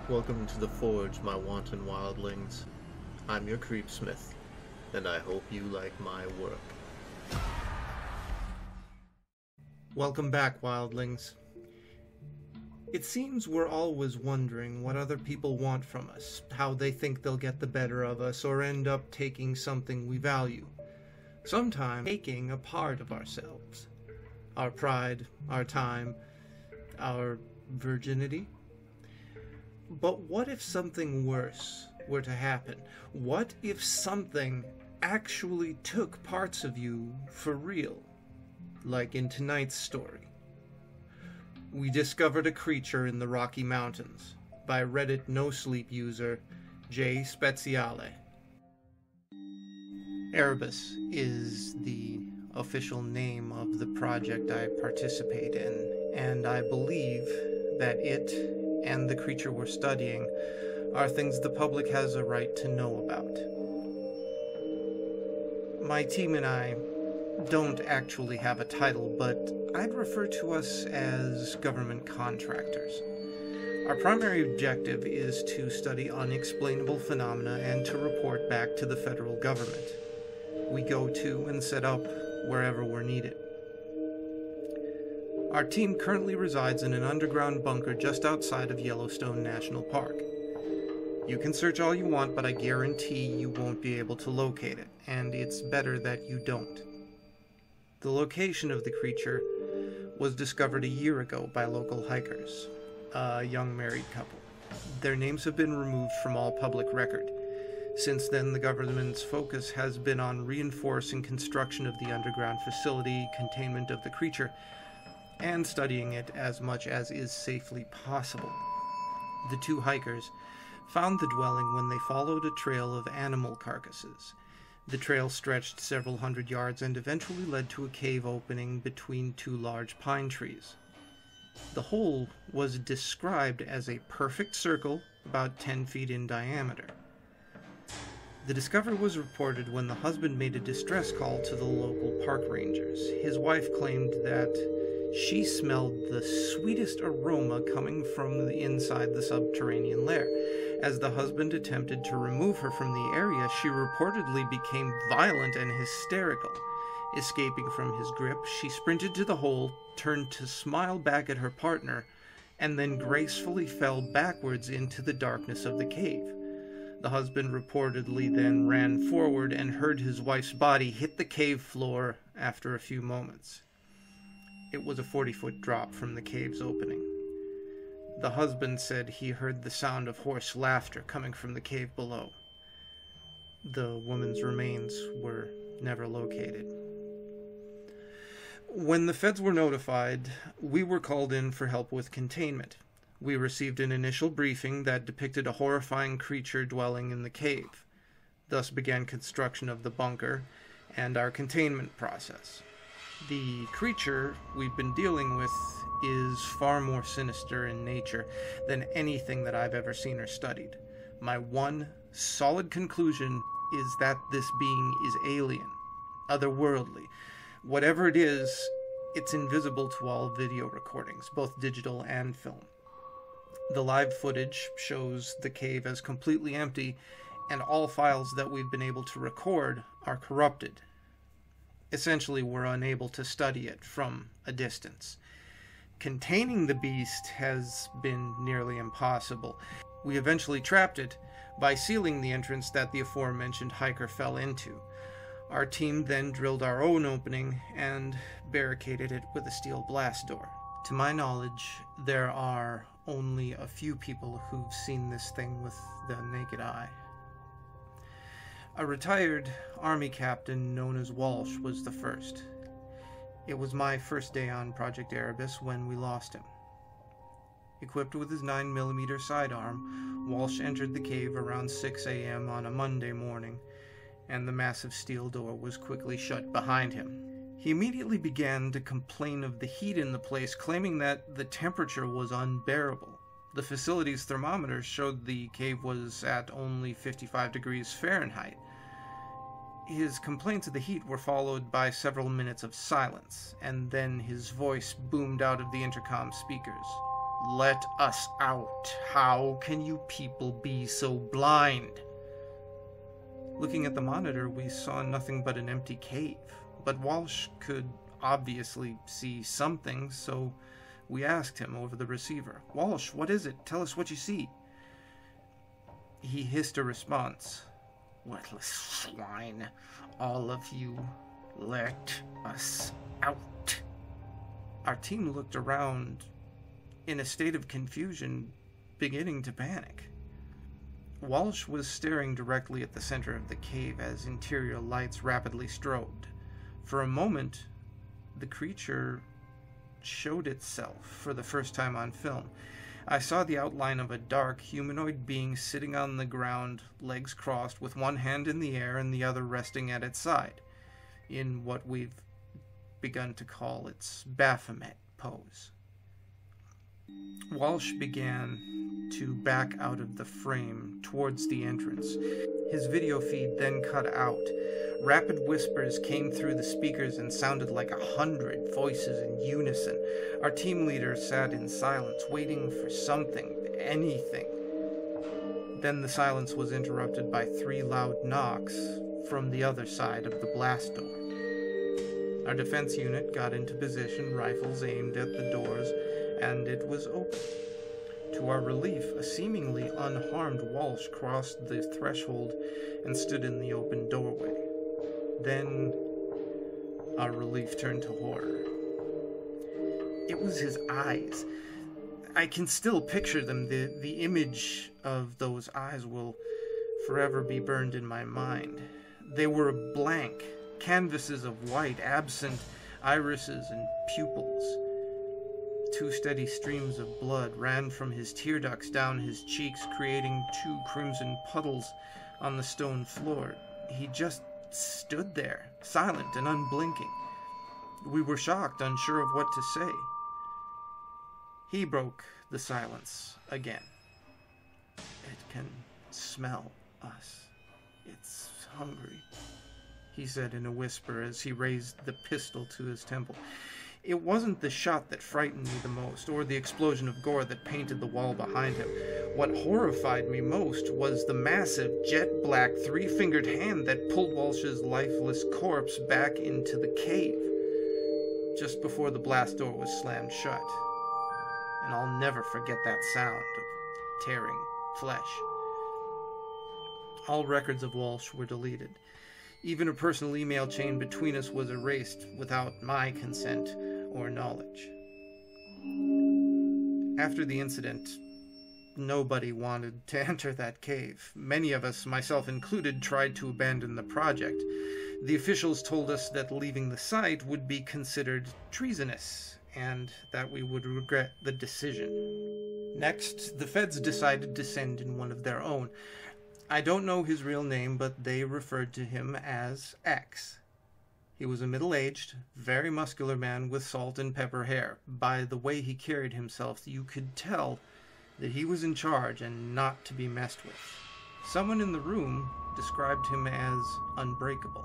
Welcome to the Forge, my wanton wildlings. I'm your creepsmith, and I hope you like my work. Welcome back, wildlings. It seems we're always wondering what other people want from us, how they think they'll get the better of us, or end up taking something we value. Sometimes taking a part of ourselves. Our pride, our time, our virginity. But what if something worse were to happen? What if something actually took parts of you for real? Like in tonight's story. We discovered a creature in the Rocky Mountains by Reddit no-sleep user Speziale. Erebus is the official name of the project I participate in, and I believe that it and the creature we're studying are things the public has a right to know about. My team and I don't actually have a title, but I'd refer to us as government contractors. Our primary objective is to study unexplainable phenomena and to report back to the federal government. We go to and set up wherever we're needed. Our team currently resides in an underground bunker just outside of Yellowstone National Park. You can search all you want, but I guarantee you won't be able to locate it, and it's better that you don't. The location of the creature was discovered a year ago by local hikers, a young married couple. Their names have been removed from all public record. Since then, the government's focus has been on reinforcing construction of the underground facility, containment of the creature, and studying it as much as is safely possible. The two hikers found the dwelling when they followed a trail of animal carcasses. The trail stretched several hundred yards and eventually led to a cave opening between two large pine trees. The hole was described as a perfect circle about 10 feet in diameter. The discovery was reported when the husband made a distress call to the local park rangers. His wife claimed that she smelled the sweetest aroma coming from the inside the subterranean lair. As the husband attempted to remove her from the area, she reportedly became violent and hysterical. Escaping from his grip, she sprinted to the hole, turned to smile back at her partner, and then gracefully fell backwards into the darkness of the cave. The husband reportedly then ran forward and heard his wife's body hit the cave floor after a few moments. It was a 40-foot drop from the cave's opening. The husband said he heard the sound of hoarse laughter coming from the cave below. The woman's remains were never located. When the feds were notified, we were called in for help with containment. We received an initial briefing that depicted a horrifying creature dwelling in the cave. Thus began construction of the bunker and our containment process. The creature we've been dealing with is far more sinister in nature than anything that I've ever seen or studied. My one solid conclusion is that this being is alien, otherworldly. Whatever it is, it's invisible to all video recordings, both digital and film. The live footage shows the cave as completely empty, and all files that we've been able to record are corrupted. Essentially, we're unable to study it from a distance. Containing the beast has been nearly impossible. We eventually trapped it by sealing the entrance that the aforementioned hiker fell into. Our team then drilled our own opening and barricaded it with a steel blast door. To my knowledge, there are only a few people who've seen this thing with the naked eye. A retired Army captain known as Walsh was the first. It was my first day on Project Erebus when we lost him. Equipped with his 9mm sidearm, Walsh entered the cave around 6 a.m. on a Monday morning, and the massive steel door was quickly shut behind him. He immediately began to complain of the heat in the place, claiming that the temperature was unbearable. The facility's thermometers showed the cave was at only 55 degrees Fahrenheit. His complaints of the heat were followed by several minutes of silence, and then his voice boomed out of the intercom speakers. let us out. How can you people be so blind? Looking at the monitor, we saw nothing but an empty cave, but Walsh could obviously see something, so we asked him over the receiver. Walsh, what is it? Tell us what you see. He hissed a response. Worthless swine, all of you, let us out. Our team looked around in a state of confusion, beginning to panic. Walsh was staring directly at the center of the cave as interior lights rapidly strobed. For a moment, the creature showed itself for the first time on film. I saw the outline of a dark, humanoid being sitting on the ground, legs crossed, with one hand in the air and the other resting at its side, in what we've begun to call its Baphomet pose. Walsh began to back out of the frame towards the entrance. His video feed then cut out. Rapid whispers came through the speakers and sounded like 100 voices in unison. Our team leader sat in silence, waiting for something, anything. Then the silence was interrupted by 3 loud knocks from the other side of the blast door. Our defense unit got into position, rifles aimed at the doors, and it was open. To our relief, a seemingly unharmed Walsh crossed the threshold and stood in the open doorway. Then, our relief turned to horror. It was his eyes. I can still picture them. The image of those eyes will forever be burned in my mind. They were blank, canvases of white, absent irises and pupils. 2 steady streams of blood ran from his tear ducts down his cheeks, creating 2 crimson puddles on the stone floor. He just stood there, silent and unblinking. We were shocked, unsure of what to say. He broke the silence again. It can smell us. It's hungry, he said in a whisper as he raised the pistol to his temple. It wasn't the shot that frightened me the most, or the explosion of gore that painted the wall behind him. What horrified me most was the massive, jet-black, 3-fingered hand that pulled Walsh's lifeless corpse back into the cave, just before the blast door was slammed shut. And I'll never forget that sound of tearing flesh. All records of Walsh were deleted. Even a personal email chain between us was erased without my consent or knowledge. After the incident, nobody wanted to enter that cave. Many of us, myself included, tried to abandon the project. The officials told us that leaving the site would be considered treasonous, and that we would regret the decision. Next, the feds decided to send in one of their own. I don't know his real name, but they referred to him as X. He was a middle-aged, very muscular man with salt and pepper hair. By the way he carried himself, you could tell that he was in charge and not to be messed with. Someone in the room described him as unbreakable.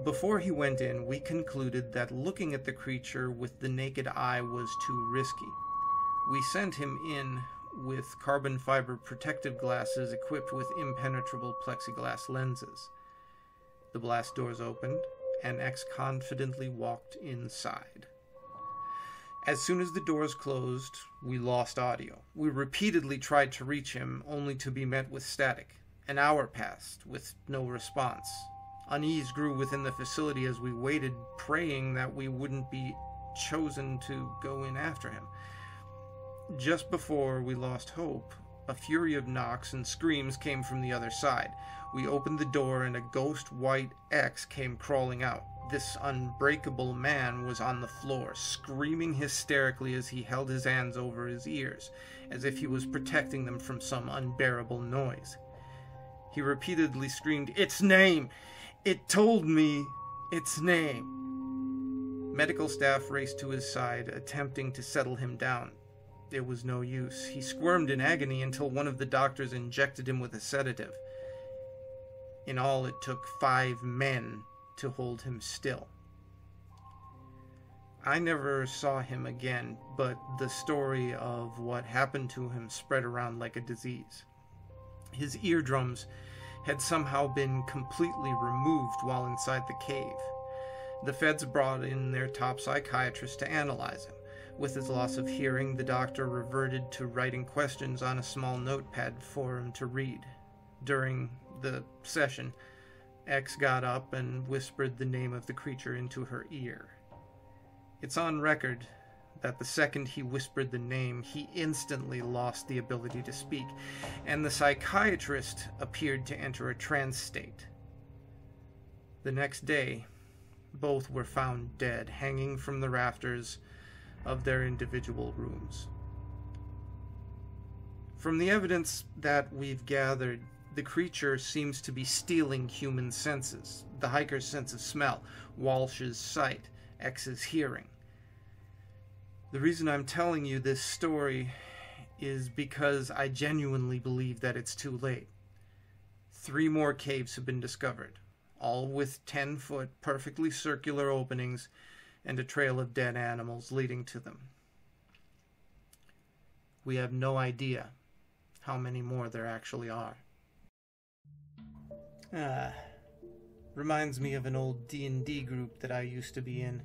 Before he went in, we concluded that looking at the creature with the naked eye was too risky. We sent him in with carbon fiber protective glasses equipped with impenetrable plexiglass lenses. The blast doors opened, and X confidently walked inside. As soon as the doors closed, we lost audio. We repeatedly tried to reach him, only to be met with static. An hour passed, with no response. Unease grew within the facility as we waited, praying that we wouldn't be chosen to go in after him. Just before we lost hope, a fury of knocks and screams came from the other side. We opened the door and a ghost white X came crawling out. This unbreakable man was on the floor, screaming hysterically as he held his hands over his ears, as if he was protecting them from some unbearable noise. He repeatedly screamed, "Its name! It told me its name!" Medical staff raced to his side, attempting to settle him down. It was no use. He squirmed in agony until one of the doctors injected him with a sedative. In all, it took 5 men to hold him still. I never saw him again, but the story of what happened to him spread around like a disease. His eardrums had somehow been completely removed while inside the cave. The feds brought in their top psychiatrist to analyze him. With his loss of hearing, the doctor reverted to writing questions on a small notepad for him to read. During the session, X got up and whispered the name of the creature into her ear. It's on record that the second he whispered the name, he instantly lost the ability to speak, and the psychiatrist appeared to enter a trance state. The next day, both were found dead, hanging from the rafters of their individual rooms. From the evidence that we've gathered, the creature seems to be stealing human senses. The hiker's sense of smell, Walsh's sight, X's hearing. The reason I'm telling you this story is because I genuinely believe that it's too late. 3 more caves have been discovered, all with 10-foot, perfectly circular openings and a trail of dead animals leading to them. We have no idea how many more there actually are. Reminds me of an old D&D group that I used to be in.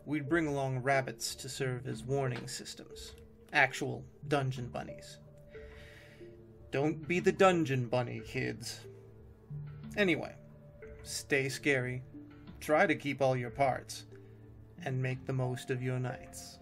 We'd bring along rabbits to serve as warning systems. Actual dungeon bunnies. Don't be the dungeon bunny, kids. Anyway, stay scary, try to keep all your parts, and make the most of your nights.